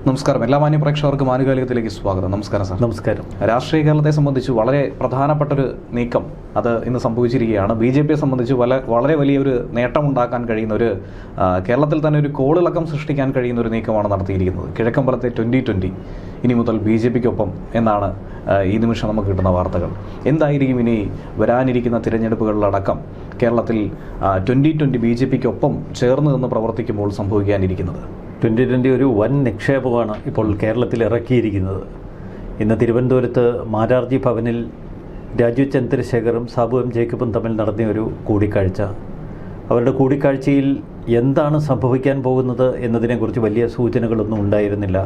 നമസ്കാരം. എല്ലാ മാന്യ പ്രേക്ഷകർക്കും ആനുകാലികത്തിലേക്ക് സ്വാഗതം. നമസ്കാരം സാർ. നമസ്കാരം. രാഷ്ട്രീയ കേരളത്തെ സംബന്ധിച്ച് വളരെ പ്രധാനപ്പെട്ടൊരു നീക്കം അത് ഇന്ന് സംഭവിച്ചിരിക്കുകയാണ്. BJP സംബന്ധിച്ച് വളരെ വലിയൊരു നേട്ടമുണ്ടാക്കാൻ കഴിയുന്ന ഒരു കേരളത്തിൽ തന്നെ ഒരു കോളിളക്കം സൃഷ്ടിക്കാൻ കഴിയുന്ന ഒരു നീക്കമാണ് നടത്തിയിരിക്കുന്നത്. കിഴക്കമ്പലത്തെ 2020 ഇനി മുതൽ BJPക്കൊപ്പം എന്നാണ് ഈ നിമിഷം നമുക്ക് കിട്ടുന്ന വാർത്തകൾ. എന്തായിരിക്കും ഇനി വരാനിരിക്കുന്ന തിരഞ്ഞെടുപ്പുകളിലടക്കം കേരളത്തിൽ 2020 BJPക്കൊപ്പം ചേർന്ന് നിന്ന് പ്രവർത്തിക്കുമ്പോൾ സംഭവിക്കാനിരിക്കുന്നത്? 2020 ഒരു വൻ നിക്ഷേപമാണ് ഇപ്പോൾ കേരളത്തിൽ ഇറക്കിയിരിക്കുന്നത്. ഇന്ന് തിരുവനന്തപുരത്ത് മാരാർജി ഭവനിൽ രാജീവ് ചന്ദ്രശേഖറും സാബു എം ജേക്കബും തമ്മിൽ നടത്തിയ ഒരു കൂടിക്കാഴ്ച. അവരുടെ കൂടിക്കാഴ്ചയിൽ എന്താണ് സംഭവിക്കാൻ പോകുന്നത് എന്നതിനെക്കുറിച്ച് വലിയ സൂചനകളൊന്നും ഉണ്ടായിരുന്നില്ല.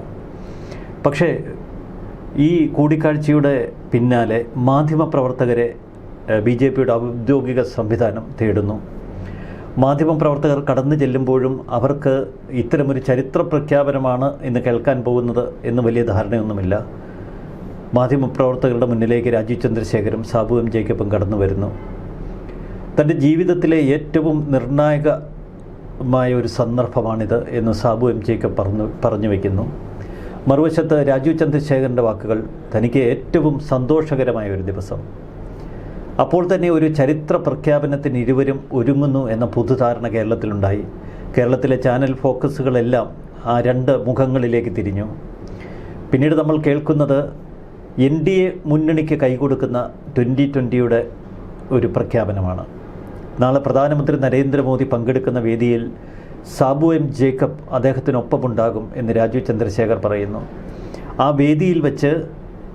പക്ഷേ ഈ കൂടിക്കാഴ്ചയുടെ പിന്നാലെ മാധ്യമപ്രവർത്തകരെ BJPയുടെ ഔദ്യോഗിക സംവിധാനം തേടുന്നു. മാധ്യമപ്രവർത്തകർ കടന്നു ചെല്ലുമ്പോഴും അവർക്ക് ഇത്തരമൊരു ചരിത്ര പ്രഖ്യാപനമാണ് ഇന്ന് കേൾക്കാൻ പോകുന്നത് എന്ന് വലിയ ധാരണയൊന്നുമില്ല. മാധ്യമപ്രവർത്തകരുടെ മുന്നിലേക്ക് രാജീവ് ചന്ദ്രശേഖരും സാബു എം ജേക്കബും കടന്നു വരുന്നു. തൻ്റെ ജീവിതത്തിലെ ഏറ്റവും നിർണായകമായ ഒരു സന്ദർഭമാണിത് എന്ന് സാബു എം ജേക്കബ് പറഞ്ഞു വയ്ക്കുന്നു. മറുവശത്ത് രാജീവ് ചന്ദ്രശേഖരൻ്റെ വാക്കുകൾ, തനിക്ക് ഏറ്റവും സന്തോഷകരമായ ഒരു ദിവസം. അപ്പോൾ തന്നെ ഒരു ചരിത്ര പ്രഖ്യാപനത്തിന് ഇരുവരും ഒരുങ്ങുന്നു എന്ന പൊതുധാരണ കേരളത്തിലുണ്ടായി. കേരളത്തിലെ ചാനൽ ഫോക്കസുകളെല്ലാം ആ രണ്ട് മുഖങ്ങളിലേക്ക് തിരിഞ്ഞു. പിന്നീട് നമ്മൾ കേൾക്കുന്നത് NDA മുന്നണിക്ക് കൈകൊടുക്കുന്ന 2020യുടെ ഒരു പ്രഖ്യാപനമാണ്. നാളെ പ്രധാനമന്ത്രി നരേന്ദ്രമോദി പങ്കെടുക്കുന്ന വേദിയിൽ സാബു എം ജേക്കബ് അദ്ദേഹത്തിനൊപ്പമുണ്ടാകും എന്ന് രാജീവ് ചന്ദ്രശേഖർ പറയുന്നു. ആ വേദിയിൽ വെച്ച്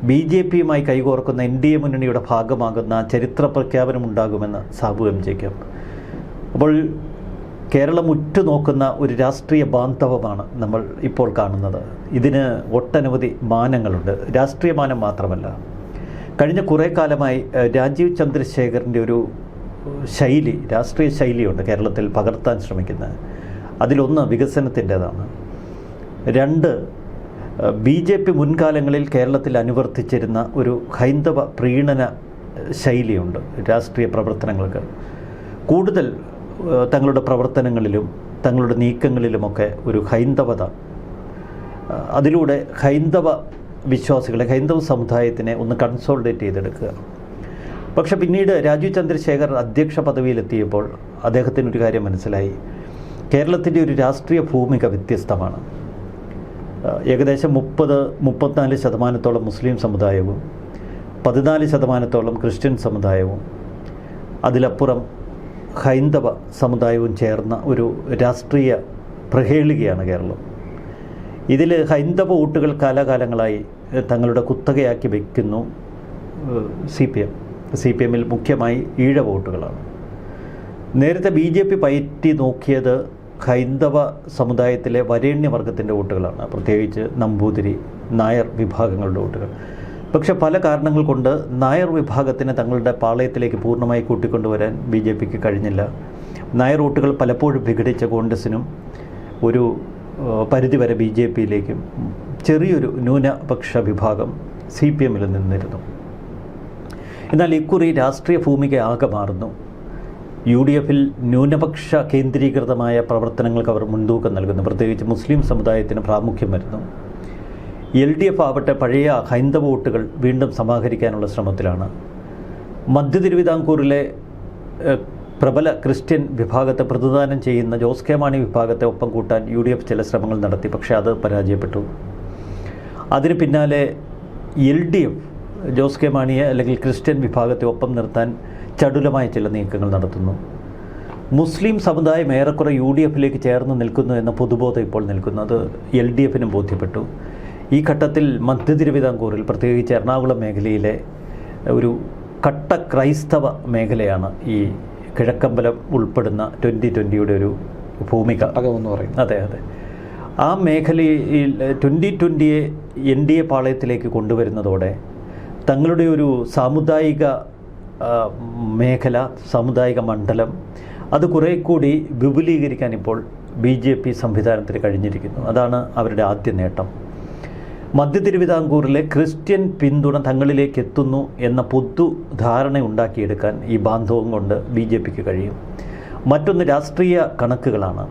BJPയുമായി കൈകോർക്കുന്ന NDA മുന്നണിയുടെ ഭാഗമാകുന്ന ചരിത്ര പ്രഖ്യാപനമുണ്ടാകുമെന്ന് സാബു എം ജേക്കബ്. അപ്പോൾ കേരളം ഉറ്റുനോക്കുന്ന ഒരു രാഷ്ട്രീയ ബാന്ധവമാണ് നമ്മൾ ഇപ്പോൾ കാണുന്നത്. ഇതിന് ഒട്ടനവധി മാനങ്ങളുണ്ട്. രാഷ്ട്രീയ മാനം മാത്രമല്ല, കഴിഞ്ഞ കുറേ കാലമായി രാജീവ് ചന്ദ്രശേഖറിൻ്റെ ഒരു ശൈലി, രാഷ്ട്രീയ ശൈലിയുണ്ട് കേരളത്തിൽ പകർത്താൻ ശ്രമിക്കുന്നത്. അതിലൊന്ന് വികസനത്തിൻ്റേതാണ്. രണ്ട്, BJP മുൻകാലങ്ങളിൽ കേരളത്തിൽ അനുവർത്തിച്ചിരുന്ന ഒരു ഹൈന്ദവ പ്രീണന ശൈലിയുണ്ട് രാഷ്ട്രീയ പ്രവർത്തനങ്ങൾക്ക്. കൂടുതൽ തങ്ങളുടെ പ്രവർത്തനങ്ങളിലും തങ്ങളുടെ നീക്കങ്ങളിലുമൊക്കെ ഒരു ഹൈന്ദവത, അതിലൂടെ ഹൈന്ദവ വിശ്വാസികളെ, ഹൈന്ദവ സമുദായത്തിനെ ഒന്ന് കൺസോളിഡേറ്റ് ചെയ്തെടുക്കുക. പക്ഷെ പിന്നീട് രാജീവ് ചന്ദ്രശേഖർ അധ്യക്ഷ പദവിയിലെത്തിയപ്പോൾ അദ്ദേഹത്തിനൊരു കാര്യം മനസ്സിലായി. കേരളത്തിൻ്റെ ഒരു രാഷ്ട്രീയ ഭൂമിക വ്യത്യസ്തമാണ്. ഏകദേശം 30-34% മുസ്ലിം സമുദായവും 14% ക്രിസ്ത്യൻ സമുദായവും അതിലപ്പുറം ഹൈന്ദവ സമുദായവും ചേർന്ന ഒരു രാഷ്ട്രീയ പ്രഹേളികയാണ് കേരളം. ഇതിൽ ഹൈന്ദവ വോട്ടുകൾ കാലാകാലങ്ങളായി തങ്ങളുടെ കുത്തകയാക്കി വയ്ക്കുന്നു CPM-ൽ മുഖ്യമായി ഈഴ വോട്ടുകളാണ്. നേരത്തെ BJP പയറ്റി നോക്കിയത് ഹൈന്ദവ സമുദായത്തിലെ വരേണ്യവർഗത്തിൻ്റെ വോട്ടുകളാണ്, പ്രത്യേകിച്ച് നമ്പൂതിരി, നായർ വിഭാഗങ്ങളുടെ വോട്ടുകൾ. പക്ഷെ പല കാരണങ്ങൾ കൊണ്ട് നായർ വിഭാഗത്തിനെ തങ്ങളുടെ പാളയത്തിലേക്ക് പൂർണ്ണമായി കൂട്ടിക്കൊണ്ടുവരാൻ BJPക്ക് കഴിഞ്ഞില്ല. നായർ വോട്ടുകൾ പലപ്പോഴും വിഘടിച്ച കോൺഗ്രസിനും ഒരു പരിധിവരെ BJPയിലേക്കും ചെറിയൊരു ന്യൂനപക്ഷ വിഭാഗം CPM-ൽ നിന്നിരുന്നു. എന്നാൽ ഇക്കുറി രാഷ്ട്രീയ ഭൂമിക ആകെ മാറുന്നു. UDF-ൽ ന്യൂനപക്ഷ കേന്ദ്രീകൃതമായ പ്രവർത്തനങ്ങൾക്ക് അവർ മുൻതൂക്കം നൽകുന്നു. പ്രത്യേകിച്ച് മുസ്ലിം സമുദായത്തിന് പ്രാമുഖ്യം വരുന്നു. LDF ആവട്ടെ പഴയ ഹൈന്ദവ വോട്ടുകൾ വീണ്ടും സമാഹരിക്കാനുള്ള ശ്രമത്തിലാണ്. മധ്യ തിരുവിതാംകൂറിലെ പ്രബല ക്രിസ്ത്യൻ വിഭാഗത്തെ പ്രതിദാനം ചെയ്യുന്ന ജോസ് കെ മാണി വിഭാഗത്തെ ഒപ്പം കൂട്ടാൻ UDF ചില ശ്രമങ്ങൾ നടത്തി. പക്ഷേ അത് പരാജയപ്പെട്ടു. അതിന് പിന്നാലെ LDF ജോസ് കെ മാണിയെ അല്ലെങ്കിൽ ക്രിസ്ത്യൻ വിഭാഗത്തെ ഒപ്പം നിർത്താൻ ചടുലമായ ചില നീക്കങ്ങൾ നടത്തുന്നു. മുസ്ലിം സമുദായം ഏറെക്കുറെ UDF-ലേക്ക് ചേർന്ന് നിൽക്കുന്നു എന്ന പൊതുബോധം ഇപ്പോൾ നിൽക്കുന്നു. അത് LDF-നും ബോധ്യപ്പെട്ടു. ഈ ഘട്ടത്തിൽ മധ്യ തിരുവിതാംകൂറിൽ, പ്രത്യേകിച്ച് എറണാകുളം മേഖലയിലെ ഒരു കട്ട ക്രൈസ്തവ മേഖലയാണ് ഈ കിഴക്കമ്പലം ഉൾപ്പെടുന്ന 2020യുടെ ഒരു ഭൂമിക എന്ന് പറയുന്നത്. അതെ, ആ മേഖലയിൽ 2020യെ NDA പാളയത്തിലേക്ക് കൊണ്ടുവരുന്നതോടെ തങ്ങളുടെ ഒരു സാമുദായിക മേഖല, സാമുദായിക മണ്ഡലം അത് കുറേ കൂടി വിപുലീകരിക്കാൻ ഇപ്പോൾ BJP സംവിധാനത്തിന് കഴിഞ്ഞിരിക്കുന്നു. അതാണ് അവരുടെ ആദ്യ നേട്ടം. മധ്യ തിരുവിതാംകൂറിലെ ക്രിസ്ത്യൻ പിന്തുണ തങ്ങളിലേക്ക് എത്തുന്നു എന്ന പൊതുധാരണ ഉണ്ടാക്കിയെടുക്കാൻ ഈ ബാന്ധവം കൊണ്ട് BJPക്ക് കഴിയും. മറ്റൊന്ന് രാഷ്ട്രീയ കണക്കുകളാണ്.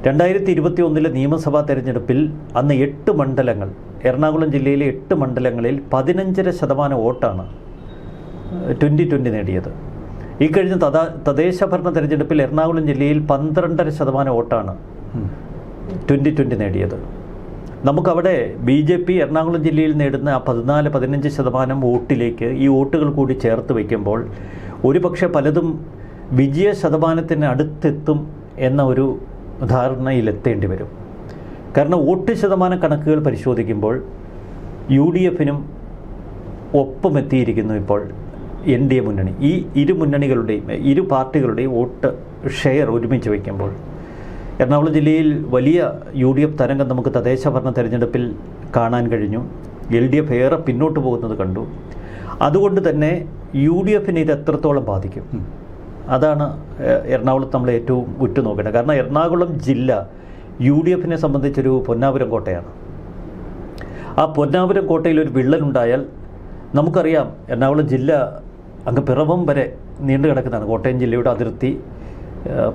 2021 നിയമസഭാ തെരഞ്ഞെടുപ്പിൽ അന്ന് 8 മണ്ഡലങ്ങൾ, എറണാകുളം ജില്ലയിലെ 8 മണ്ഡലങ്ങളിൽ 15.5% വോട്ടാണ് 2020 നേടിയത്. ഈ കഴിഞ്ഞ തദ്ദേശ ഭരണ തെരഞ്ഞെടുപ്പിൽ എറണാകുളം ജില്ലയിൽ 12.5% വോട്ടാണ് 2020 നേടിയത്. നമുക്കവിടെ BJP എറണാകുളം ജില്ലയിൽ നേടുന്ന ആ 14-15% വോട്ടിലേക്ക് ഈ വോട്ടുകൾ കൂടി ചേർത്ത് വയ്ക്കുമ്പോൾ ഒരുപക്ഷെ പലതും വിജയ ശതമാനത്തിന് അടുത്തെത്തും എന്ന ഒരു ധാരണയിലെത്തേണ്ടി വരും. കാരണം വോട്ട് ശതമാന കണക്കുകൾ പരിശോധിക്കുമ്പോൾ UDFനും ഒപ്പമെത്തിയിരിക്കുന്നു ഇപ്പോൾ NDA മുന്നണി. ഈ ഇരു പാർട്ടികളുടെയും വോട്ട് ഷെയർ ഒരുമിച്ച് വയ്ക്കുമ്പോൾ എറണാകുളം ജില്ലയിൽ വലിയ UDF തരംഗം നമുക്ക് തദ്ദേശ ഭരണ തെരഞ്ഞെടുപ്പിൽ കാണാൻ കഴിഞ്ഞു. LDF ഏറെ പിന്നോട്ട് പോകുന്നത് കണ്ടു. അതുകൊണ്ട് തന്നെ UDFന് ഇത് എത്രത്തോളം ബാധിക്കും, അതാണ് എറണാകുളത്ത് നമ്മൾ ഏറ്റവും ഉറ്റുനോക്കേണ്ടത്. കാരണം എറണാകുളം ജില്ല UDFനെ സംബന്ധിച്ചൊരു പൊന്നാപുരം കോട്ടയാണ്. ആ പൊന്നാപുരം കോട്ടയിൽ ഒരു വിള്ളലുണ്ടായാൽ നമുക്കറിയാം, എറണാകുളം ജില്ല അങ്ങ് പിറവം വരെ നീണ്ടു കിടക്കുന്നതാണ്. കോട്ടയം ജില്ലയുടെ അതിർത്തി.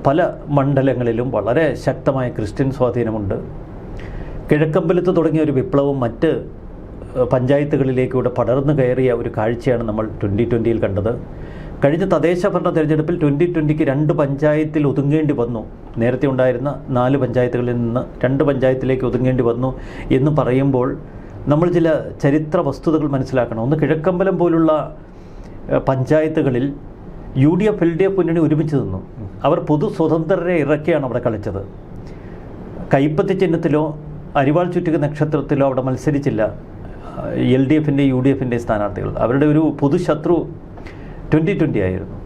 പല മണ്ഡലങ്ങളിലും വളരെ ശക്തമായ ക്രിസ്ത്യൻ സ്വാധീനമുണ്ട്. കിഴക്കമ്പലത്ത് തുടങ്ങിയ ഒരു വിപ്ലവം മറ്റ് പഞ്ചായത്തുകളിലേക്കൂടെ പടർന്നു കയറിയ ഒരു കാഴ്ചയാണ് നമ്മൾ 2020 കണ്ടത്. കഴിഞ്ഞ തദ്ദേശ ഭരണ തെരഞ്ഞെടുപ്പിൽ 2020 2 പഞ്ചായത്തിൽ ഒതുങ്ങേണ്ടി വന്നു. നേരത്തെ ഉണ്ടായിരുന്ന 4 പഞ്ചായത്തുകളിൽ നിന്ന് 2 പഞ്ചായത്തിലേക്ക് ഒതുങ്ങേണ്ടി വന്നു എന്ന് പറയുമ്പോൾ നമ്മൾ ചില ചരിത്ര വസ്തുതകൾ മനസ്സിലാക്കണം. ഒന്ന്, കിഴക്കമ്പലം പോലുള്ള പഞ്ചായത്തുകളിൽ UDF LDF മുന്നണി ഒരുമിച്ച് നിന്നു. അവർ പൊതു സ്വതന്ത്രരെ ഇറക്കിയാണ് അവിടെ കളിച്ചത്. കൈപ്പത്തി ചിഹ്നത്തിലോ അരിവാൾ ചുറ്റിക നക്ഷത്രത്തിലോ അവിടെ മത്സരിച്ചില്ല LDFൻ്റെ UDFൻ്റെ സ്ഥാനാർത്ഥികൾ. അവരുടെ ഒരു പൊതുശത്രു 2020 ആയിരുന്നു.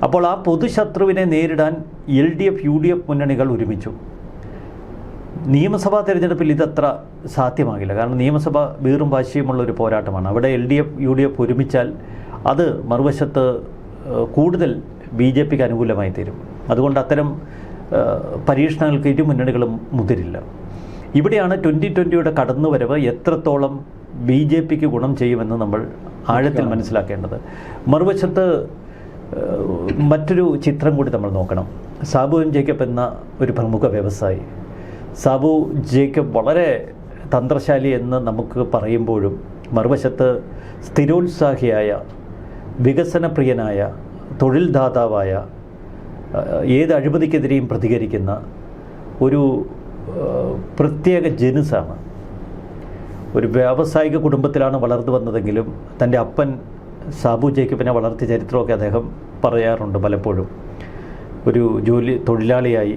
അപ്പോൾ ആ പൊതുശത്രുവിനെ നേരിടാൻ LDF UDF മുന്നണികൾ ഒരുമിച്ചു. നിയമസഭാ തെരഞ്ഞെടുപ്പിൽ ഇതത്ര സാധ്യമാകില്ല. കാരണം നിയമസഭ വീറും വാശിയുമുള്ളൊരു പോരാട്ടമാണ്. അവിടെ LDF UDF ഒരുമിച്ചാൽ അത് മറുവശത്ത് കൂടുതൽ BJPക്ക് അനുകൂലമായി തീരും. അതുകൊണ്ട് അത്തരം പരീക്ഷണങ്ങൾക്ക് ഇരു മുന്നണികളും മുതിരില്ല. ഇവിടെയാണ് 2020യുടെ കടന്നുവരവ് എത്രത്തോളം BJPക്ക് ഗുണം ചെയ്യുമെന്ന് നമ്മൾ ആഴത്തിൽ മനസ്സിലാക്കേണ്ടത്. മറുവശത്ത് മറ്റൊരു ചിത്രം കൂടി നമ്മൾ നോക്കണം. സാബു എം ജേക്കബ് എന്ന ഒരു പ്രമുഖ വ്യവസായി. സാബു ജേക്കബ് വളരെ തന്ത്രശാലി എന്ന് നമുക്ക് പറയുമ്പോഴും മറുവശത്ത് സ്ഥിരോത്സാഹിയായ, വികസനപ്രിയനായ, തൊഴിൽ ദാതാവായ, ഏത് അഴിമതിക്കെതിരെയും പ്രതികരിക്കുന്ന ഒരു പ്രത്യേക ജനുസാണ്. ഒരു വ്യാവസായിക കുടുംബത്തിലാണ് വളർന്നു വന്നതെങ്കിലും തൻ്റെ അപ്പൻ സാബു ജേക്കബിനെ വളർത്തിയ ചരിത്രമൊക്കെ അദ്ദേഹം പറയാറുണ്ട് പലപ്പോഴും. ഒരു തൊഴിലാളിയായി,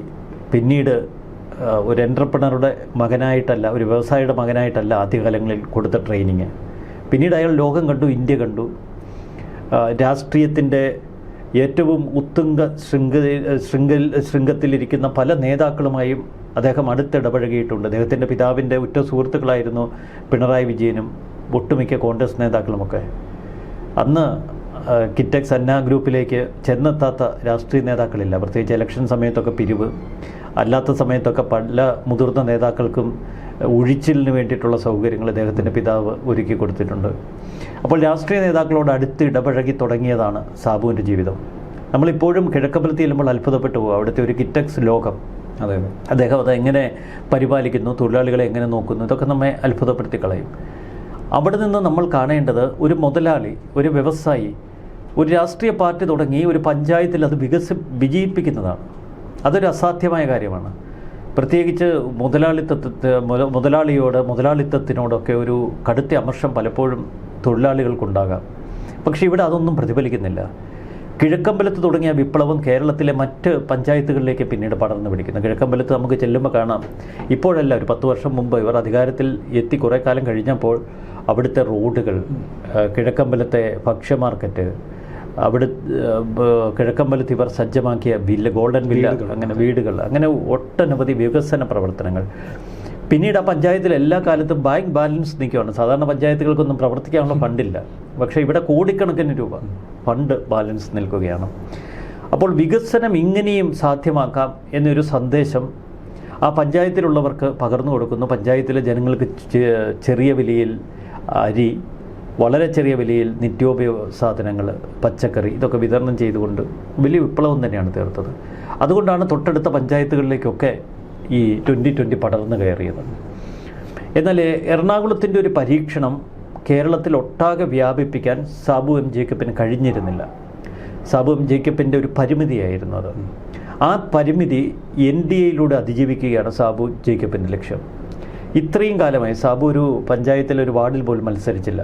പിന്നീട് ഒരു എൻ്റർപ്രണറുടെ മകനായിട്ടല്ല, ഒരു വ്യവസായിയുടെ മകനായിട്ടല്ല ആദ്യകാലങ്ങളിൽ കൊടുത്ത ട്രെയിനിങ്. പിന്നീട് അയാൾ ലോകം കണ്ടു, ഇന്ത്യ കണ്ടു. രാഷ്ട്രീയത്തിൻ്റെ ഏറ്റവും ഉത്തുംഗ ശൃംഗത്തിലിരിക്കുന്ന പല നേതാക്കളുമായും അദ്ദേഹം അടുത്തിടപഴകിയിട്ടുണ്ട്. അദ്ദേഹത്തിൻ്റെ പിതാവിൻ്റെ ഉറ്റ സുഹൃത്തുക്കളായിരുന്നു പിണറായി വിജയനും ഒട്ടുമിക്ക കോൺഗ്രസ് നേതാക്കളുമൊക്കെ. അന്ന് കിറ്റക്സ് അന്ന ഗ്രൂപ്പിലേക്ക് ചെന്നെത്താത്ത രാഷ്ട്രീയ നേതാക്കളില്ല. പ്രത്യേകിച്ച് ഇലക്ഷൻ സമയത്തൊക്കെ പിരിവ്, അല്ലാത്ത സമയത്തൊക്കെ പല മുതിർന്ന നേതാക്കൾക്കും ഒഴിച്ചിലിന് വേണ്ടിയിട്ടുള്ള സൗകര്യങ്ങൾ അദ്ദേഹത്തിൻ്റെ പിതാവ് ഒരുക്കി കൊടുത്തിട്ടുണ്ട്. അപ്പോൾ രാഷ്ട്രീയ നേതാക്കളോട് അടുത്ത് ഇടപഴകി തുടങ്ങിയതാണ് സാബുവിൻ്റെ ജീവിതം. നമ്മളിപ്പോഴും കിഴക്കമ്പലത്ത് ചെല്ലുമ്പോൾ അത്ഭുതപ്പെട്ടു പോകും. അവിടുത്തെ ഒരു കിറ്റക്സ് ലോകം, അദ്ദേഹം അതെങ്ങനെ പരിപാലിക്കുന്നു, തൊഴിലാളികളെ എങ്ങനെ നോക്കുന്നു, ഇതൊക്കെ നമ്മെ അത്ഭുതപ്പെടുത്തി കളയും. അവിടെ നിന്ന് നമ്മൾ കാണേണ്ടത് ഒരു മുതലാളി, ഒരു വ്യവസായി, ഒരു രാഷ്ട്രീയ പാർട്ടി തുടങ്ങി ഒരു പഞ്ചായത്തിൽ അത് വിജയിപ്പിക്കുന്നതാണ്. അതൊരു അസാധ്യമായ കാര്യമാണ്. പ്രത്യേകിച്ച് മുതലാളിത്തത്തിനോടൊക്കെ ഒരു കടുത്ത അമർഷം പലപ്പോഴും തൊഴിലാളികൾക്കുണ്ടാകാം. പക്ഷേ ഇവിടെ അതൊന്നും പ്രതിഫലിക്കുന്നില്ല. കിഴക്കമ്പലത്ത് തുടങ്ങിയ വിപ്ലവം കേരളത്തിലെ മറ്റ് പഞ്ചായത്തുകളിലേക്ക് പിന്നീട് പടർന്നു പിടിക്കുന്നു. കിഴക്കമ്പലത്ത് നമുക്ക് ചെല്ലുമ്പോൾ കാണാം, ഇപ്പോഴല്ല, ഒരു 10 വർഷം മുമ്പ് ഇവർ അധികാരത്തിൽ എത്തി കുറേ കാലം കഴിഞ്ഞപ്പോൾ അവിടുത്തെ റോഡുകൾ, കിഴക്കമ്പലത്തെ ഭക്ഷ്യ മാർക്കറ്റ്, അവിടെ കിഴക്കമ്പലത്ത് ഇവർ സജ്ജമാക്കിയ ഗോൾഡൻ വില്ല, അങ്ങനെ വീടുകൾ, അങ്ങനെ ഒട്ടനവധി വികസന പ്രവർത്തനങ്ങൾ. പിന്നീട് ആ പഞ്ചായത്തിൽ എല്ലാ കാലത്തും ബാങ്ക് ബാലൻസ് നിൽക്കുകയാണ്. സാധാരണ പഞ്ചായത്തുകൾക്കൊന്നും പ്രവർത്തിക്കാനുള്ള ഫണ്ടില്ല. പക്ഷേ ഇവിടെ കോടിക്കണക്കിന് രൂപ ഫണ്ട് ബാലൻസ് നിൽക്കുകയാണ്. അപ്പോൾ വികസനം ഇങ്ങനെയും സാധ്യമാക്കാം എന്നൊരു സന്ദേശം ആ പഞ്ചായത്തിലുള്ളവർക്ക് പകർന്നു കൊടുക്കുന്നു. പഞ്ചായത്തിലെ ജനങ്ങൾക്ക് ചെറിയ വിലയിൽ അരി, വളരെ ചെറിയ വിലയിൽ നിത്യോപയോഗ സാധനങ്ങൾ, പച്ചക്കറി, ഇതൊക്കെ വിതരണം ചെയ്തുകൊണ്ട് വലിയ വിപ്ലവം തന്നെയാണ് തീർത്തത്. അതുകൊണ്ടാണ് തൊട്ടടുത്ത പഞ്ചായത്തുകളിലേക്കൊക്കെ ഈ 2020 പടർന്നു കയറിയത്. എന്നാൽ എറണാകുളത്തിൻ്റെ ഒരു പരീക്ഷണം കേരളത്തിൽ ഒട്ടാകെ വ്യാപിപ്പിക്കാൻ സാബു എം ജേക്കബിന് കഴിഞ്ഞിരുന്നില്ല. സാബു എം ജേക്കബിൻ്റെ ഒരു പരിമിതിയായിരുന്നു അത്. ആ പരിമിതി NDAയിലൂടെ അതിജീവിക്കുകയാണ് സാബു ജേക്കബിൻ്റെ ലക്ഷ്യം. ഇത്രയും കാലമായി സാബു ഒരു പഞ്ചായത്തിലെ ഒരു വാർഡിൽ പോലും മത്സരിച്ചില്ല.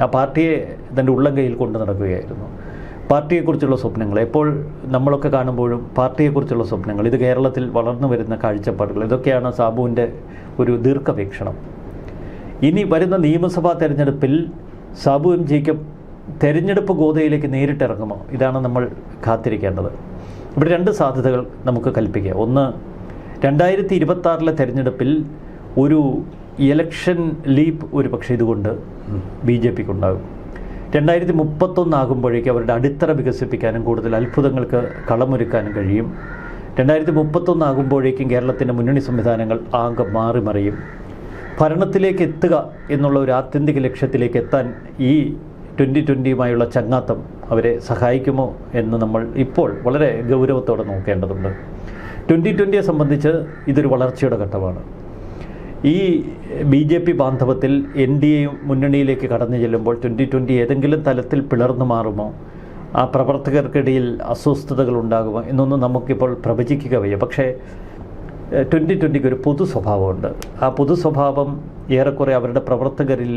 ആ പാർട്ടിയെ തൻ്റെ ഉള്ളം കയ്യിൽ കൊണ്ടു നടക്കുകയായിരുന്നു. പാർട്ടിയെക്കുറിച്ചുള്ള സ്വപ്നങ്ങൾ എപ്പോൾ നമ്മളൊക്കെ കാണുമ്പോഴും പാർട്ടിയെക്കുറിച്ചുള്ള സ്വപ്നങ്ങൾ, ഇത് കേരളത്തിൽ വളർന്നു വരുന്ന കാഴ്ചപ്പാടുകൾ, ഇതൊക്കെയാണ് സാബുവിൻ്റെ ഒരു ദീർഘവീക്ഷണം. ഇനി വരുന്ന നിയമസഭാ തെരഞ്ഞെടുപ്പിൽ സാബു എം ജേക്കബ് തെരഞ്ഞെടുപ്പ് ഗോതയിലേക്ക് നേരിട്ടിറങ്ങുമോ? ഇതാണ് നമ്മൾ കാത്തിരിക്കേണ്ടത്. ഇവിടെ രണ്ട് സാധ്യതകൾ നമുക്ക് കൽപ്പിക്കുക. ഒന്ന്, 2026 തെരഞ്ഞെടുപ്പിൽ ഒരു ഇലക്ഷൻ ലീപ്പ് ഒരു പക്ഷേ ഇതുകൊണ്ട് BJPക്ക് ഉണ്ടാകും. 2031 ആകുമ്പോഴേക്കും അവരുടെ അടിത്തറ വികസിപ്പിക്കാനും കൂടുതൽ അത്ഭുതങ്ങൾക്ക് കളമൊരുക്കാനും കഴിയും. 2031 ആകുമ്പോഴേക്കും കേരളത്തിൻ്റെ മുന്നണി സംവിധാനങ്ങൾ ആകെ മാറിമറിയും. ഭരണത്തിലേക്ക് എത്തുക എന്നുള്ള ഒരു ആത്യന്തിക ലക്ഷ്യത്തിലേക്ക് എത്താൻ ഈ 2020യുമായുള്ള ചങ്ങാത്തം അവരെ സഹായിക്കുമോ എന്ന് നമ്മൾ ഇപ്പോൾ വളരെ ഗൗരവത്തോടെ നോക്കേണ്ടതുണ്ട്. 2020യെ സംബന്ധിച്ച് ഇതൊരു വളർച്ചയുടെ ഘട്ടമാണ്. ഈ BJP ബാന്ധവത്തിൽ NDA മുന്നണിയിലേക്ക് കടന്നു ചെല്ലുമ്പോൾ 2020 ഏതെങ്കിലും തലത്തിൽ പിളർന്നു മാറുമോ, ആ പ്രവർത്തകർക്കിടയിൽ അസ്വസ്ഥതകൾ ഉണ്ടാകുമോ എന്നൊന്നും നമുക്കിപ്പോൾ പ്രവചിക്കുക വയ്യ. പക്ഷേ 2020ക്ക് ഒരു പൊതു സ്വഭാവമുണ്ട്. ആ പൊതു സ്വഭാവം ഏറെക്കുറെ അവരുടെ പ്രവർത്തകരിൽ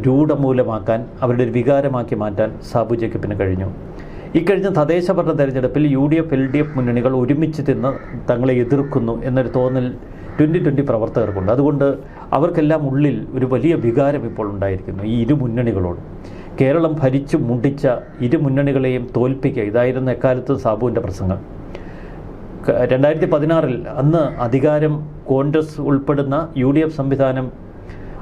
രൂഢമൂലമാക്കാൻ, അവരുടെ ഒരു വികാരമാക്കി മാറ്റാൻ സാബു ജേക്കബിന് കഴിഞ്ഞു. ഇക്കഴിഞ്ഞ തദ്ദേശ ഭരണ തെരഞ്ഞെടുപ്പിൽ UDF LDF മുന്നണികൾ ഒരുമിച്ച് നിന്ന് തങ്ങളെ എതിർക്കുന്നു എന്നൊരു തോന്നൽ 2020 പ്രവർത്തകർക്കുണ്ട്. അതുകൊണ്ട് അവർക്കെല്ലാം ഉള്ളിൽ ഒരു വലിയ വികാരം ഇപ്പോൾ ഉണ്ടായിരിക്കുന്നു ഈ ഇരു മുന്നണികളോട്. കേരളം ഭരിച്ചു മുണ്ടിച്ച ഇരു മുന്നണികളെയും തോൽപ്പിക്കുക, ഇതായിരുന്നു എക്കാലത്ത് സാബുവിൻ്റെ പ്രസംഗം. 2016 അന്ന് അധികാരം കോൺഗ്രസ് ഉൾപ്പെടുന്ന UDF സംവിധാനം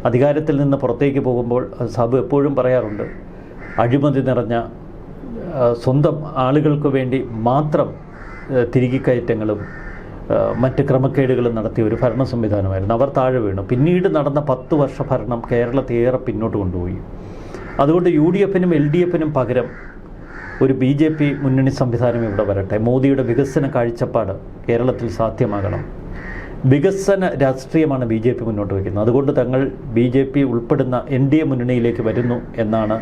അധികാരത്തിൽ നിന്ന് പുറത്തേക്ക് പോകുമ്പോൾ സാബു എപ്പോഴും പറയാറുണ്ട്, അഴിമതി നിറഞ്ഞ സ്വന്തം ആളുകൾക്ക് വേണ്ടി മാത്രം തിരികെക്കയറ്റങ്ങളും മറ്റ് ക്രമക്കേടുകളും നടത്തിയ ഒരു ഭരണ സംവിധാനമായിരുന്നു. അവർ താഴെ വീണു. പിന്നീട് നടന്ന 10 വർഷ ഭരണം കേരളത്തെ ഏറെ പിന്നോട്ട് കൊണ്ടുപോയി. അതുകൊണ്ട് UDFനും LDFനും പകരം ഒരു BJP മുന്നണി സംവിധാനം ഇവിടെ വരട്ടെ. മോദിയുടെ വികസന കാഴ്ചപ്പാട് കേരളത്തിൽ സാധ്യമാകണം. വികസന രാഷ്ട്രീയമാണ് BJP മുന്നോട്ട് വയ്ക്കുന്നത്. അതുകൊണ്ട് തങ്ങൾ BJP ഉൾപ്പെടുന്ന NDA മുന്നണിയിലേക്ക് വരുന്നു എന്നാണ്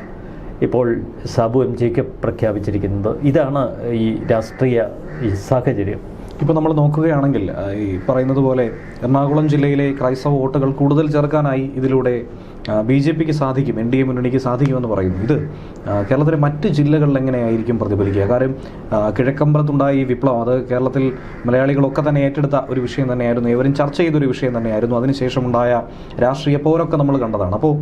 ഇപ്പോൾ സാബു എം ജേക്കബ് പ്രഖ്യാപിച്ചിരിക്കുന്നത്. ഇതാണ് ഈ രാഷ്ട്രീയ സാഹചര്യം. ഇപ്പോൾ നമ്മൾ നോക്കുകയാണെങ്കിൽ ഈ പറയുന്നത് പോലെ എറണാകുളം ജില്ലയിലെ ക്രൈസ്തവ വോട്ടുകൾ കൂടുതൽ ചേർക്കാനായി ഇതിലൂടെ BJPക്ക് സാധിക്കും, NDA മുന്നണിക്ക് സാധിക്കുമെന്ന് പറയുന്നു. ഇത് കേരളത്തിലെ മറ്റ് ജില്ലകളിൽ എങ്ങനെയായിരിക്കും പ്രതിഫലിക്കുക? കാര്യം കിഴക്കമ്പലത്തുണ്ടായ ഈ വിപ്ലവം അത് കേരളത്തിൽ മലയാളികളൊക്കെ തന്നെ ഏറ്റെടുത്ത ഒരു വിഷയം തന്നെയായിരുന്നു, ഏവരും ചർച്ച ചെയ്തൊരു വിഷയം തന്നെയായിരുന്നു. അതിനുശേഷമുണ്ടായ രാഷ്ട്രീയ പോരൊക്കെ നമ്മൾ കണ്ടതാണ്. അപ്പോൾ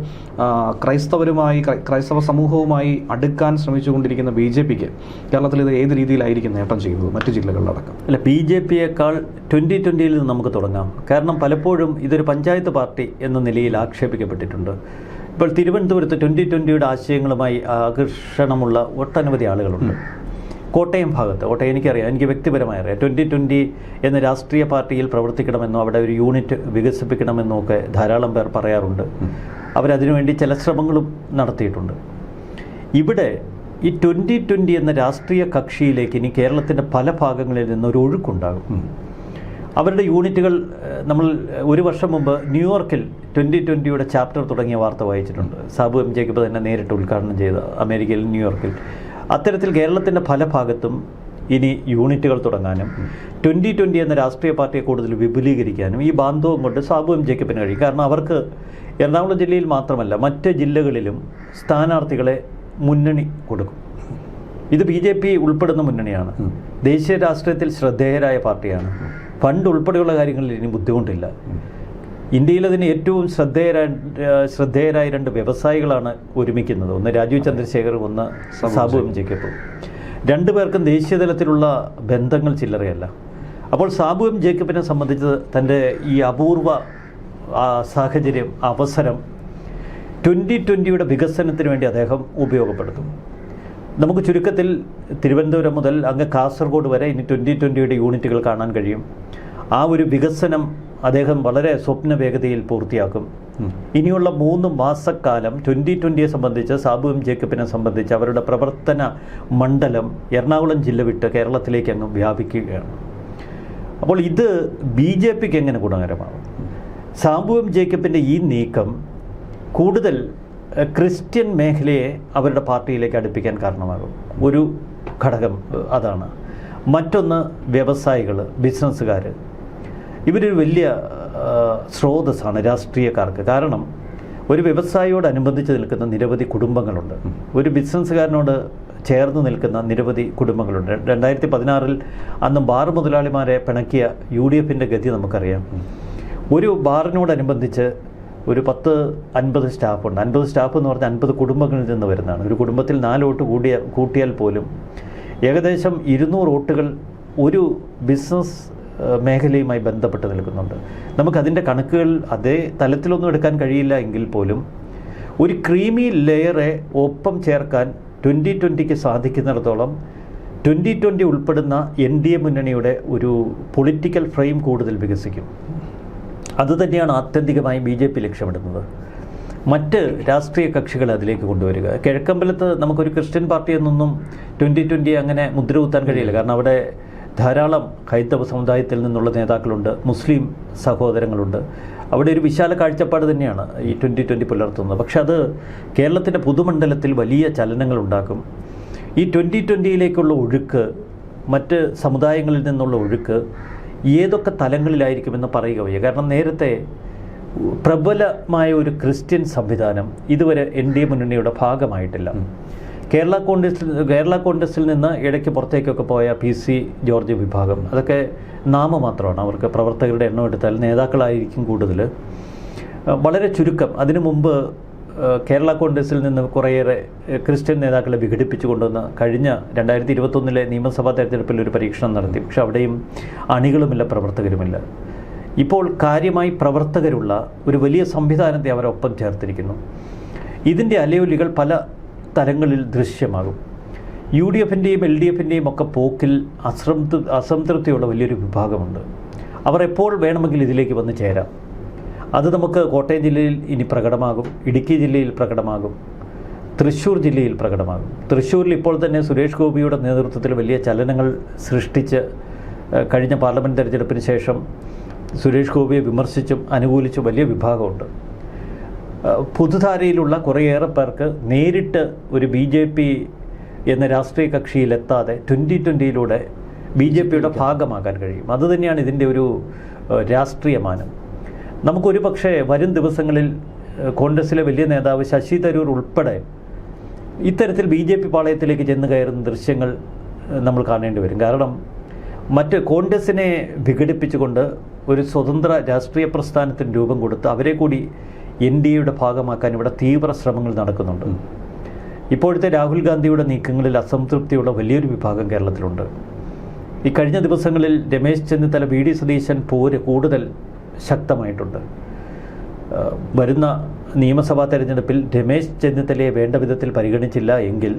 ക്രൈസ്തവ സമൂഹവുമായി അടുക്കാൻ ശ്രമിച്ചുകൊണ്ടിരിക്കുന്ന BJPക്ക് കേരളത്തിൽ ഇത് ഏത് രീതിയിലായിരിക്കും നേട്ടം ചെയ്യുന്നത് മറ്റ് ജില്ലകളിലടക്കം? അല്ല, BJPയേക്കാൾ 2020യിൽ നിന്ന് നമുക്ക് തുടങ്ങാം. കാരണം പലപ്പോഴും ഇതൊരു പഞ്ചായത്ത് പാർട്ടി എന്ന നിലയിൽ ആക്ഷേപിക്കപ്പെട്ടിട്ടുണ്ട്. ഇപ്പോൾ തിരുവനന്തപുരത്ത് 2020യുടെ ആശയങ്ങളുമായി ആകർഷണമുള്ള ഒട്ടനവധി ആളുകളുണ്ട്. കോട്ടയം എനിക്കറിയാം, എനിക്ക് വ്യക്തിപരമായി അറിയാം. 2020 എന്ന രാഷ്ട്രീയ പാർട്ടിയിൽ പ്രവർത്തിക്കണമെന്നോ അവിടെ ഒരു യൂണിറ്റ് വികസിപ്പിക്കണമെന്നോ ഒക്കെ ധാരാളം പേർ പറയാറുണ്ട്. അവരതിനുവേണ്ടി ചില ശ്രമങ്ങളും നടത്തിയിട്ടുണ്ട്. ഇവിടെ ഈ 2020 എന്ന രാഷ്ട്രീയ കക്ഷിയിലേക്ക് ഇനി കേരളത്തിൻ്റെ പല ഭാഗങ്ങളിൽ നിന്നൊരു ഒഴുക്കുണ്ടാകും. അവരുടെ യൂണിറ്റുകൾ നമ്മൾ ഒരു വർഷം മുമ്പ് ന്യൂയോർക്കിൽ 2020യുടെ ചാപ്റ്റർ തുടങ്ങിയ വാർത്ത വായിച്ചിട്ടുണ്ട്. സാബു എം ജേക്കബ് തന്നെ നേരിട്ട് ഉദ്ഘാടനം ചെയ്ത അമേരിക്കയിൽ ന്യൂയോർക്കിൽ. അത്തരത്തിൽ കേരളത്തിൻ്റെ പല ഭാഗത്തും ഇനി യൂണിറ്റുകൾ തുടങ്ങാനും 2020 എന്ന രാഷ്ട്രീയ പാർട്ടിയെ കൂടുതൽ വിപുലീകരിക്കാനും ഈ ബാന്ധവം കൊണ്ട് സാബു എം ജേക്കബിന് കഴിയും. കാരണം അവർക്ക് എറണാകുളം ജില്ലയിൽ മാത്രമല്ല മറ്റ് ജില്ലകളിലും സ്ഥാനാർത്ഥികളെ മുന്നണി കൊടുക്കും. ഇത് BJP ഉൾപ്പെടുന്ന മുന്നണിയാണ്. ദേശീയ രാഷ്ട്രീയത്തിൽ ശ്രദ്ധേയരായ പാർട്ടിയാണ്. ഫണ്ട് ഉൾപ്പെടെയുള്ള കാര്യങ്ങളിൽ ഇനി ബുദ്ധിമുട്ടില്ല. ഇന്ത്യയിൽ അതിന് ഏറ്റവും ശ്രദ്ധേയരായ രണ്ട് വ്യവസായികളാണ് ഒരുമിക്കുന്നത്. ഒന്ന് രാജീവ് ചന്ദ്രശേഖറും, ഒന്ന് സാബു എം ജേക്കബും. രണ്ടുപേർക്കും ദേശീയ തലത്തിലുള്ള ബന്ധങ്ങൾ ചില്ലറയല്ല. അപ്പോൾ സാബു എം ജേക്കബിനെ സംബന്ധിച്ച് തൻ്റെ ഈ അപൂർവ സാഹചര്യം, അവസരം 2020യുടെ വികസനത്തിന് വേണ്ടി അദ്ദേഹം ഉപയോഗപ്പെടുത്തും. നമുക്ക് ചുരുക്കത്തിൽ തിരുവനന്തപുരം മുതൽ അങ്ങ് കാസർഗോഡ് വരെ ഇനി 2020യുടെ യൂണിറ്റുകൾ കാണാൻ കഴിയും. ആ ഒരു വികസനം അദ്ദേഹം വളരെ സ്വപ്ന വേഗതയിൽ പൂർത്തിയാക്കും. ഇനിയുള്ള 3 മാസക്കാലം 2020യെ സംബന്ധിച്ച്, സാബു എം ജേക്കബിനെ സംബന്ധിച്ച് അവരുടെ പ്രവർത്തന മണ്ഡലം എറണാകുളം ജില്ല വിട്ട് കേരളത്തിലേക്ക് അങ്ങ് വ്യാപിക്കുകയാണ്. അപ്പോൾ ഇത് BJPക്ക് എങ്ങനെ ഗുണകരമാകും? സാബു എം ജേക്കബിൻ്റെ ഈ നീക്കം കൂടുതൽ ക്രിസ്ത്യൻ മേഖലയെ അവരുടെ പാർട്ടിയിലേക്ക് അടുപ്പിക്കാൻ കാരണമാകും. ഒരു ഘടകം അതാണ്. മറ്റൊന്ന് വ്യവസായികൾ, ബിസിനസ്സുകാർ. ഇവരൊരു വലിയ സ്രോതസ്സാണ് രാഷ്ട്രീയക്കാർക്ക്. കാരണം ഒരു വ്യവസായിയോടനുബന്ധിച്ച് നിൽക്കുന്ന നിരവധി കുടുംബങ്ങളുണ്ട്, ഒരു ബിസിനസ്സുകാരനോട് ചേർന്ന് നിൽക്കുന്ന നിരവധി കുടുംബങ്ങളുണ്ട്. 2016 അന്ന് ബാർ മുതലാളിമാരെ പിണക്കിയ UDFൻ്റെ ഗതി നമുക്കറിയാം. ഒരു ബാറിനോടനുബന്ധിച്ച് ഒരു 10-50 സ്റ്റാഫുണ്ട്. 50 സ്റ്റാഫ് എന്ന് പറഞ്ഞാൽ 50 കുടുംബങ്ങളിൽ നിന്ന് വരുന്നതാണ്. ഒരു കുടുംബത്തിൽ 4 വോട്ട് കൂട്ടിയാൽ പോലും ഏകദേശം 200 വോട്ടുകൾ ഒരു ബിസിനസ് മേഖലയുമായി ബന്ധപ്പെട്ട് നിൽക്കുന്നുണ്ട്. നമുക്കതിൻ്റെ കണക്കുകൾ അതേ തലത്തിലൊന്നും എടുക്കാൻ കഴിയില്ല എങ്കിൽ പോലും ഒരു ക്രീമി ലെയറെ ഒപ്പം ചേർക്കാൻ 2020 സാധിക്കുന്നിടത്തോളം 2020 ഉൾപ്പെടുന്ന NDA മുന്നണിയുടെ ഒരു പൊളിറ്റിക്കൽ ഫ്രെയിം കൂടുതൽ വികസിക്കും. അതുതന്നെയാണ് ആത്യന്തികമായി BJP ലക്ഷ്യമിടുന്നത്. മറ്റ് രാഷ്ട്രീയ കക്ഷികളെ അതിലേക്ക് കൊണ്ടുവരിക. കിഴക്കമ്പലത്ത് നമുക്കൊരു ക്രിസ്ത്യൻ പാർട്ടി എന്നൊന്നും 2020 അങ്ങനെ മുദ്ര കുത്താൻ കഴിയില്ല. കാരണം അവിടെ ധാരാളം ഹൈന്ദവ സമുദായത്തിൽ നിന്നുള്ള നേതാക്കളുണ്ട്, മുസ്ലിം സഹോദരങ്ങളുണ്ട്. അവിടെ ഒരു വിശാല കാഴ്ചപ്പാട് തന്നെയാണ് ഈ 2020 പുലർത്തുന്നത്. പക്ഷെ അത് കേരളത്തിൻ്റെ പൊതുമണ്ഡലത്തിൽ വലിയ ചലനങ്ങൾ ഉണ്ടാക്കും. ഈ 2020യിലേക്കുള്ള ഒഴുക്ക്, മറ്റ് സമുദായങ്ങളിൽ നിന്നുള്ള ഒഴുക്ക് ഏതൊക്കെ തലങ്ങളിലായിരിക്കുമെന്ന് പറയുക വയ്യ. കാരണം നേരത്തെ പ്രബലമായ ഒരു ക്രിസ്ത്യൻ സംവിധാനം ഇതുവരെ NDA മുന്നണിയുടെ ഭാഗമായിട്ടില്ല. കേരള കോൺഗ്രസിൽ നിന്ന് ഇടയ്ക്ക് പുറത്തേക്കൊക്കെ പോയ PC ജോർജ് വിഭാഗം, അതൊക്കെ നാമമാത്രമാണ്. അവർക്ക് പ്രവർത്തകരുടെ എണ്ണം എടുത്താൽ നേതാക്കളായിരിക്കും കൂടുതൽ. വളരെ ചുരുക്കം. അതിനു മുമ്പ് കേരള കോൺഗ്രസിൽ നിന്ന് കുറേയേറെ ക്രിസ്ത്യൻ നേതാക്കളെ വിഘടിപ്പിച്ചു കൊണ്ടുവന്ന് കഴിഞ്ഞ 2021 നിയമസഭാ തെരഞ്ഞെടുപ്പിൽ ഒരു പരീക്ഷണം നടത്തി. പക്ഷെ അവിടെയും അണികളുമില്ല, പ്രവർത്തകരുമില്ല. ഇപ്പോൾ കാര്യമായി പ്രവർത്തകരുള്ള ഒരു വലിയ സംവിധാനത്തെ അവരൊപ്പം ചേർത്തിരിക്കുന്നു. ഇതിൻ്റെ അലയൊലികൾ പല തലങ്ങളിൽ ദൃശ്യമാകും. UDFൻ്റെയും LDFൻ്റെയും ഒക്കെ പോക്കിൽ അസംതൃപ്തിയുള്ള വലിയൊരു വിഭാഗമുണ്ട്. അവർ എപ്പോൾ വേണമെങ്കിൽ ഇതിലേക്ക് വന്ന് ചേരാം. അത് നമുക്ക് കോട്ടയം ജില്ലയിൽ ഇനി പ്രകടമാകും, ഇടുക്കി ജില്ലയിൽ പ്രകടമാകും, തൃശ്ശൂർ ജില്ലയിൽ പ്രകടമാകും. തൃശ്ശൂരിൽ ഇപ്പോൾ തന്നെ സുരേഷ് ഗോപിയുടെ നേതൃത്വത്തിൽ വലിയ ചലനങ്ങൾ സൃഷ്ടിച്ച് കഴിഞ്ഞ പാർലമെൻറ്റ് തെരഞ്ഞെടുപ്പിന് ശേഷം സുരേഷ് ഗോപിയെ വിമർശിച്ചും അനുകൂലിച്ചും വലിയ വിഭാഗമുണ്ട്. പൊതുധാരയിലുള്ള കുറേയേറെ പേർക്ക് നേരിട്ട് ഒരു BJP എന്ന രാഷ്ട്രീയ കക്ഷിയിലെത്താതെ 2020യിലൂടെ BJPയുടെ ഭാഗമാകാൻ കഴിയും. അതുതന്നെയാണ് ഇതിൻ്റെ ഒരു രാഷ്ട്രീയ മാനം. നമുക്കൊരു പക്ഷേ വരും ദിവസങ്ങളിൽ കോൺഗ്രസിലെ വലിയ നേതാവ് ശശി തരൂർ ഉൾപ്പെടെ ഇത്തരത്തിൽ BJP പാളയത്തിലേക്ക് ചെന്ന് കയറുന്ന ദൃശ്യങ്ങൾ നമ്മൾ കാണേണ്ടി വരും. കാരണം മറ്റ് കോൺഗ്രസിനെ വിഘടിപ്പിച്ചുകൊണ്ട് ഒരു സ്വതന്ത്ര രാഷ്ട്രീയ പ്രസ്ഥാനത്തിന് രൂപം കൊടുത്ത് അവരെ കൂടി NDAയുടെ ഭാഗമാക്കാൻ ഇവിടെ തീവ്ര ശ്രമങ്ങൾ നടക്കുന്നുണ്ട്. ഇപ്പോഴത്തെ രാഹുൽ ഗാന്ധിയുടെ നീക്കങ്ങളിൽ അസംതൃപ്തിയുള്ള വലിയൊരു വിഭാഗം കേരളത്തിലുണ്ട്. ഈ കഴിഞ്ഞ ദിവസങ്ങളിൽ രമേശ് ചെന്നിത്തല, VD സതീശൻ പോര് കൂടുതൽ ശക്തമായിട്ടുണ്ട്. വരുന്ന നിയമസഭാ തെരഞ്ഞെടുപ്പിൽ രമേശ് ചെന്നിത്തലയെ വേണ്ട വിധത്തിൽ പരിഗണിച്ചില്ല എങ്കിൽ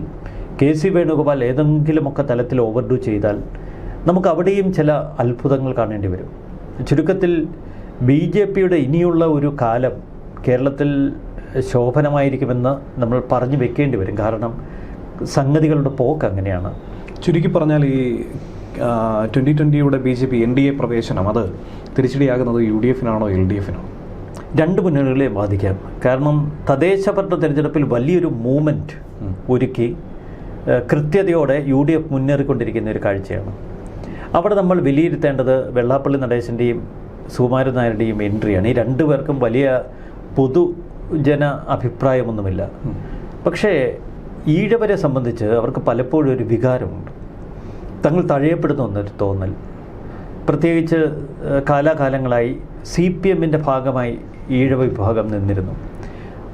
KC വേണുഗോപാൽ ഏതെങ്കിലുമൊക്കെ തലത്തിൽ ഓവർഡു ചെയ്താൽ നമുക്ക് അവിടെയും ചില അത്ഭുതങ്ങൾ കാണേണ്ടി വരും. ചുരുക്കത്തിൽ BJPയുടെ ഇനിയുള്ള ഒരു കാലം കേരളത്തിൽ ശോഭനമായിരിക്കുമെന്ന് നമ്മൾ പറഞ്ഞു വെക്കേണ്ടി വരും. കാരണം സംഗതികളുടെ പോക്ക് അങ്ങനെയാണ്. ചുരുക്കി പറഞ്ഞാൽ ഈ 2020യുടെ BJP NDA പ്രവേശനം അത് തിരിച്ചടിയാകുന്നത് UDFനാണോ LDFനാണോ? രണ്ട് മുന്നണികളെ ബാധിക്കാം. കാരണം തദ്ദേശഭരണ തെരഞ്ഞെടുപ്പിൽ വലിയൊരു മൂവ്മെൻറ്റ് ഒരുക്കി കൃത്യതയോടെ UDF മുന്നേറിക്കൊണ്ടിരിക്കുന്ന ഒരു കാഴ്ചയാണ്. അവിടെ നമ്മൾ വിലയിരുത്തേണ്ടത് വെള്ളാപ്പള്ളി നടേശൻ്റെയും സുകുമാരൻ നായരുടെയും എൻട്രിയാണ്. ഈ രണ്ടുപേർക്കും വലിയ പൊതുജന അഭിപ്രായമൊന്നുമില്ല. പക്ഷേ ഈഴവരെ സംബന്ധിച്ച് അവർക്ക് പലപ്പോഴും ഒരു വികാരമുണ്ട്. തങ്ങൾ തഴയപ്പെടുന്ന എന്നൊരു തോന്നൽ. പ്രത്യേകിച്ച് കാലാകാലങ്ങളായി CPMൻ്റെ ഭാഗമായി ഈഴവ വിഭാഗം നിന്നിരുന്നു.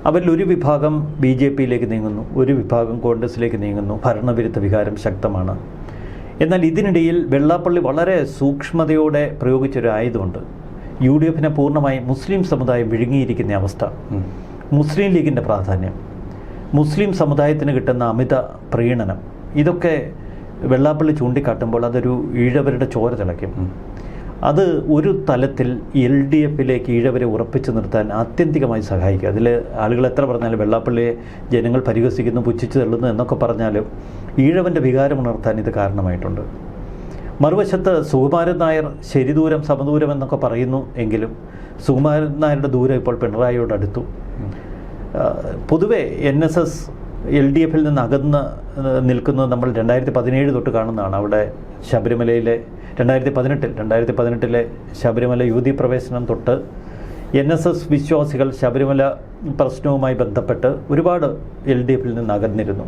അവരിൽ ഒരു വിഭാഗം BJPയിലേക്ക് നീങ്ങുന്നു, ഒരു വിഭാഗം കോൺഗ്രസിലേക്ക് നീങ്ങുന്നു. ഭരണവിരുദ്ധ വികാരം ശക്തമാണ്. എന്നാൽ ഇതിനിടയിൽ വെള്ളാപ്പള്ളി വളരെ സൂക്ഷ്മതയോടെ പ്രയോഗിച്ചൊരു ആയുധമുണ്ട്. UDFനെ പൂർണ്ണമായി മുസ്ലിം സമുദായം വിഴുങ്ങിയിരിക്കുന്ന അവസ്ഥ, മുസ്ലിം ലീഗിൻ്റെ പ്രാധാന്യം, മുസ്ലിം സമുദായത്തിന് കിട്ടുന്ന അമിത പ്രീണനം, ഇതൊക്കെ വെള്ളാപ്പള്ളി ചൂണ്ടിക്കാട്ടുമ്പോൾ അതൊരു ഈഴവരുടെ ചോര തിളയ്ക്കും. അത് ഒരു തലത്തിൽ LDFിലേക്ക് ഈഴവരെ ഉറപ്പിച്ചു നിർത്താൻ ആത്യന്തികമായി സഹായിക്കും. അതിൽ ആളുകൾ എത്ര പറഞ്ഞാലും വെള്ളാപ്പള്ളിയെ ജനങ്ങൾ പരിഹസിക്കുന്നു, പുച്ഛിച്ചു തള്ളുന്നു എന്നൊക്കെ പറഞ്ഞാലും ഈഴവൻ്റെ വികാരം ഉണർത്താൻ ഇത് കാരണമായിട്ടുണ്ട്. മറുവശത്ത് സുകുമാരൻ നായർ ശരിദൂരം സമദൂരം എന്നൊക്കെ പറയുന്നു എങ്കിലും സുകുമാരൻ നായരുടെ ദൂരം ഇപ്പോൾ പിണറായിയോട് അടുത്തു. പൊതുവെ NSS LDFിൽ നിന്ന് അകന്ന് നിൽക്കുന്നത് നമ്മൾ 2017 തൊട്ട് കാണുന്നതാണ്. അവിടെ ശബരിമലയിലെ 2018 ശബരിമല യുവതീ പ്രവേശനം തൊട്ട് NSS വിശ്വാസികൾ ശബരിമല പ്രശ്നവുമായി ബന്ധപ്പെട്ട് ഒരുപാട് LDFിൽ നിന്ന് അകന്നിരുന്നു.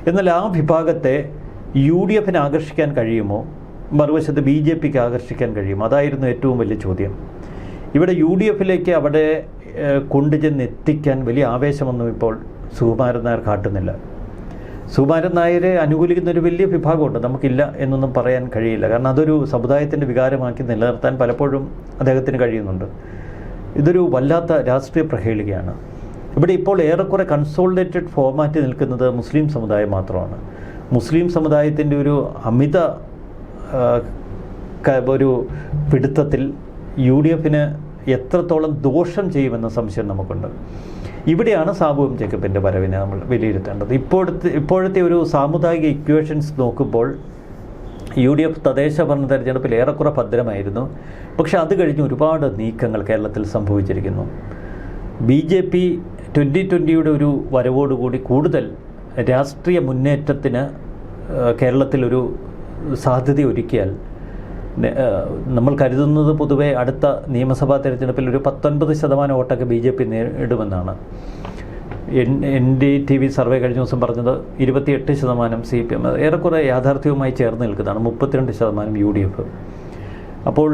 എന്നാൽ ആ വിഭാഗത്തെ UDFിന് ആകർഷിക്കാൻ കഴിയുമോ, മറുവശത്ത് BJPക്ക് ആകർഷിക്കാൻ കഴിയുമോ? അതായിരുന്നു ഏറ്റവും വലിയ ചോദ്യം. ഇവിടെ UDFിലേക്ക് അവിടെ കൊണ്ടുചെന്ന് എത്തിക്കാൻ വലിയ ആവേശമൊന്നും ഇപ്പോൾ സുകുമാരൻ നായർ കാട്ടുന്നില്ല. സുകുമാരൻ നായരെ അനുകൂലിക്കുന്ന ഒരു വലിയ വിഭാഗമുണ്ട്, നമുക്കില്ല എന്നൊന്നും പറയാൻ കഴിയില്ല. കാരണം അതൊരു സമുദായത്തിൻ്റെ വികാരമാക്കി നിലനിർത്താൻ പലപ്പോഴും അദ്ദേഹത്തിന് കഴിയുന്നുണ്ട്. ഇതൊരു വല്ലാത്ത രാഷ്ട്രീയ പ്രഹേളികയാണ്. ഇവിടെ ഇപ്പോൾ ഏറെക്കുറെ കൺസോളിഡേറ്റഡ് ഫോർമാറ്റ് നിൽക്കുന്നത് മുസ്ലിം സമുദായം മാത്രമാണ്. മുസ്ലിം സമുദായത്തിൻ്റെ ഒരു അമിത ഒരു പിടുത്തത്തിൽ UDFിന് എത്രത്തോളം ദോഷം ചെയ്യുമെന്ന സംശയം നമുക്കുണ്ട്. ഇവിടെയാണ് സാബു എം ജേക്കബിൻ്റെ വരവിനെ നമ്മൾ വിലയിരുത്തേണ്ടത്. ഇപ്പോഴത്തെ ഒരു സാമുദായിക ഇക്വേഷൻസ് നോക്കുമ്പോൾ UDF തദ്ദേശ ഭരണ തെരഞ്ഞെടുപ്പിൽ ഏറെക്കുറെ ഭദ്രമായിരുന്നു. പക്ഷേ അത് കഴിഞ്ഞ് ഒരുപാട് നീക്കങ്ങൾ കേരളത്തിൽ സംഭവിച്ചിരിക്കുന്നു. BJP 2020 ഒരു വരവോടുകൂടി കൂടുതൽ രാഷ്ട്രീയ മുന്നേറ്റത്തിന് കേരളത്തിലൊരു സാധ്യത ഒരുക്കിയാൽ നമ്മൾ കരുതുന്നത് പൊതുവെ അടുത്ത നിയമസഭാ തെരഞ്ഞെടുപ്പിൽ ഒരു 19% വോട്ടൊക്കെ BJP നേടുമെന്നാണ്. NDTV സർവേ കഴിഞ്ഞ ദിവസം പറഞ്ഞത് 28% CPM, ഏറെക്കുറെ യാഥാർത്ഥ്യവുമായി ചേർന്ന് നിൽക്കുന്നതാണ്. 32% UDF. അപ്പോൾ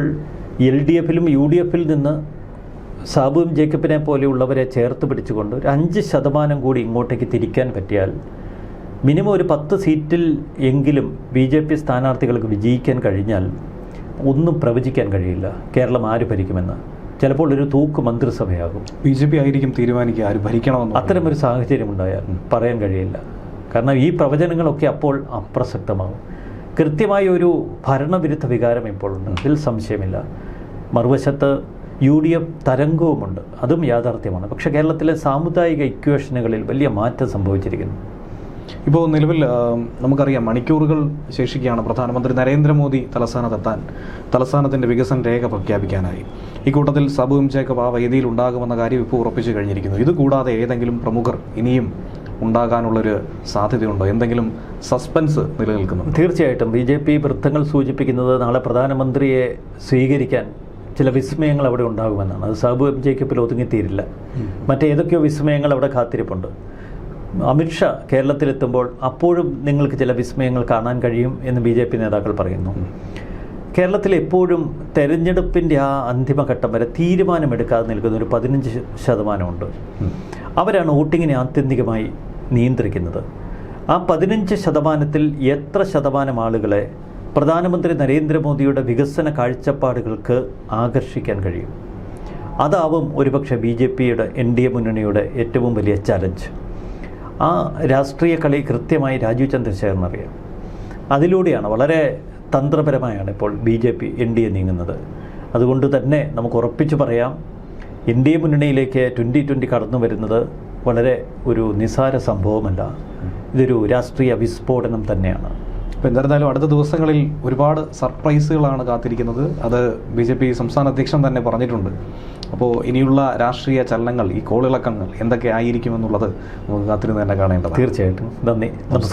LDFിലും UDFിൽ നിന്ന് സാബു എം ജേക്കബിനെ പോലെയുള്ളവരെ ചേർത്ത് പിടിച്ചുകൊണ്ട് ഒരു 5% കൂടി ഇങ്ങോട്ടേക്ക് തിരിക്കാൻ പറ്റിയാൽ മിനിമം ഒരു 10 സീറ്റിൽ എങ്കിലും BJP സ്ഥാനാർത്ഥികൾക്ക് വിജയിക്കാൻ കഴിഞ്ഞാൽ ഒന്നും പ്രവചിക്കാൻ കഴിയില്ല കേരളം ആര് ഭരിക്കുമെന്ന്. ചിലപ്പോൾ ഒരു തൂക്ക് മന്ത്രിസഭയാകും. BJP ആയിരിക്കും തീരുമാനിക്കുക ആര് ഭരിക്കണമെന്ന്. അത്തരമൊരു സാഹചര്യം ഉണ്ടായാൽ പറയാൻ കഴിയില്ല. കാരണം ഈ പ്രവചനങ്ങളൊക്കെ അപ്പോൾ അപ്രസക്തമാകും. കൃത്യമായ ഒരു ഭരണവിരുദ്ധ വികാരം ഇപ്പോഴുണ്ട്, അതിൽ സംശയമില്ല. മറുവശത്ത് UDF തരംഗവുമുണ്ട്, അതും യാഥാർത്ഥ്യമാണ്. പക്ഷേ കേരളത്തിലെ സാമുദായിക ഇക്വേഷനുകളിൽ വലിയ മാറ്റം സംഭവിച്ചിരിക്കുന്നു. ഇപ്പോൾ നിലവിൽ നമുക്കറിയാം മണിക്കൂറുകൾ ശേഷിക്കുകയാണ് പ്രധാനമന്ത്രി നരേന്ദ്രമോദി തലസ്ഥാനത്തെത്താൻ. തലസ്ഥാനത്തിൻ്റെ വികസന രേഖ പ്രഖ്യാപിക്കാനായി. ഇക്കൂട്ടത്തിൽ സാബു എം ജേക്കബ് ആ വേദിയിൽ ഉണ്ടാകുമെന്ന കാര്യം ഇപ്പോൾ ഉറപ്പിച്ചു കഴിഞ്ഞിരിക്കുന്നു. ഇതുകൂടാതെ ഏതെങ്കിലും പ്രമുഖർ ഇനിയും ഉണ്ടാകാനുള്ളൊരു സാധ്യതയുണ്ടോ? എന്തെങ്കിലും സസ്പെൻസ് നിലനിൽക്കുന്നു? തീർച്ചയായിട്ടും BJP വൃത്തങ്ങൾ സൂചിപ്പിക്കുന്നത് നാളെ പ്രധാനമന്ത്രിയെ സ്വീകരിക്കാൻ ചില വിസ്മയങ്ങൾ അവിടെ ഉണ്ടാകുമെന്നാണ്. അത് സാബു എം ജേക്കബിൽ ഒതുങ്ങിത്തീരില്ല. മറ്റേതൊക്കെയോ വിസ്മയങ്ങൾ അവിടെ കാത്തിരിപ്പുണ്ട്. അമിത്ഷാ കേരളത്തിലെത്തുമ്പോൾ അപ്പോഴും നിങ്ങൾക്ക് ചില വിസ്മയങ്ങൾ കാണാൻ കഴിയും എന്ന് BJP നേതാക്കൾ പറയുന്നു. കേരളത്തിൽ എപ്പോഴും തെരഞ്ഞെടുപ്പിൻ്റെ ആ അന്തിമഘട്ടം വരെ തീരുമാനമെടുക്കാതെ നിൽക്കുന്ന ഒരു 15% ഉണ്ട്. അവരാണ് വോട്ടിങ്ങിനെ ആത്യന്തികമായി നിയന്ത്രിക്കുന്നത്. ആ 15%-ൽ എത്ര ശതമാനം ആളുകളെ പ്രധാനമന്ത്രി നരേന്ദ്രമോദിയുടെ വികസന കാഴ്ചപ്പാടുകൾക്ക് ആകർഷിക്കാൻ കഴിയും? അതാവും ഒരുപക്ഷെ BJPയുടെ NDA മുന്നണിയുടെ ഏറ്റവും വലിയ ചലഞ്ച്. ആ രാഷ്ട്രീയ കളി കൃത്യമായി രാജീവ് ചന്ദ്രശേഖരൻ അറിയാം. അതിലൂടെയാണ് വളരെ തന്ത്രപരമായാണ് ഇപ്പോൾ BJP NDA നീങ്ങുന്നത്. അതുകൊണ്ട് തന്നെ നമുക്ക് ഉറപ്പിച്ചു പറയാം, NDA മുന്നണിയിലേക്ക് 2020 കടന്നു വരുന്നത് വളരെ ഒരു നിസാര സംഭവമല്ല. ഇതൊരു രാഷ്ട്രീയ വിസ്ഫോടനം തന്നെയാണ്. അപ്പോൾ എന്തായിരുന്നാലും അടുത്ത ദിവസങ്ങളിൽ ഒരുപാട് സർപ്രൈസുകളാണ് കാത്തിരിക്കുന്നത്. അത് BJP സംസ്ഥാന അധ്യക്ഷൻ തന്നെ പറഞ്ഞിട്ടുണ്ട്. അപ്പോൾ ഇനിയുള്ള രാഷ്ട്രീയ ചലനങ്ങൾ, ഈ കോളിളക്കങ്ങൾ എന്തൊക്കെ ആയിരിക്കുമെന്നുള്ളത് നമുക്ക് കാത്തിരുന്ന് തന്നെ കാണേണ്ടതാണ്. തീർച്ചയായിട്ടും. നന്ദി, നമസ്കാരം.